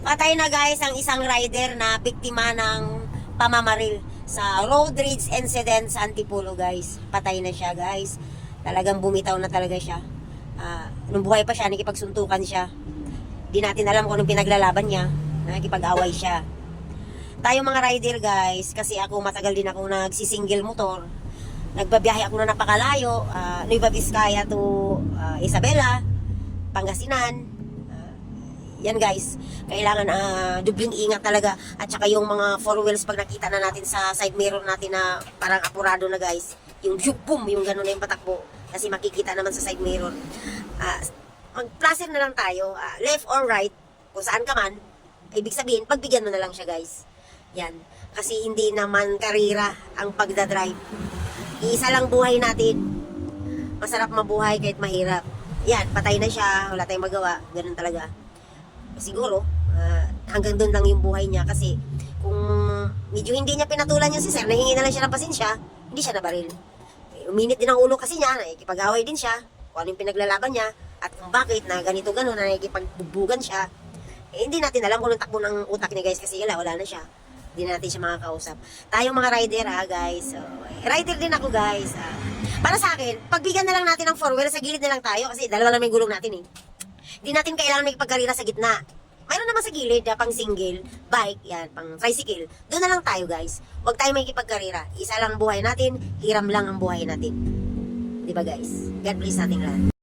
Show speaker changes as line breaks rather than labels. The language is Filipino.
Patay na guys ang isang rider na biktima ng pamamaril sa road rage incident sa Antipolo guys. Patay na siya guys. Talagang bumitaw na talaga siya. Nung buhay pa siya, nakipagsuntukan siya. Di natin alam kung anong pinaglalaban niya. Nakikipag-away siya. Tayo mga rider guys, kasi ako matagal din ako nagsisingle motor. Nagbabiyahe ako na napakalayo. Nueva Vizcaya to Isabela, Pangasinan. Yan guys, kailangan dubling ingat talaga. At saka yung mga four wheels pag nakita na natin sa side mirror natin na parang apurado na guys, yung boom, yung gano'n na yung patakbo. Kasi makikita naman sa side mirror. Mag-placer na lang tayo, left or right, kung saan ka man. Ibig sabihin, pagbigyan mo na lang siya guys. Yan, kasi hindi naman karira ang pagdadrive. Iisa lang buhay natin. Masarap mabuhay kahit mahirap. Yan, patay na siya, wala tayong magawa. Ganun talaga. Siguro, hanggang doon lang yung buhay niya kasi kung medyo hindi niya pinatulan yung si sir, nahingi na lang siya ng pasensya, hindi siya nabaril. Uminit din ang ulo kasi niya, nakikipag-away din siya, kung ano yung pinaglalaban niya, at kung bakit na ganito gano'n, na nakikipagbubugan siya. Hindi natin alam kung anong takbo ng utak niya guys kasi wala na siya. Hindi na natin siya makakausap. Tayong mga rider guys. Rider din ako guys. Para sa akin, pagbigyan na lang natin ng four wheel, sa gilid na lang tayo kasi dalawa lang may gulong natin eh. Hindi natin kailangan magpagkarira sa gitna. Mayroon naman sa gilid, pang single, bike, yan, pang tricycle. Doon na lang tayo guys. Huwag tayo makikipagkarira. Isa lang ang buhay natin, hiram lang ang buhay natin. Diba guys? God bless natin lahat.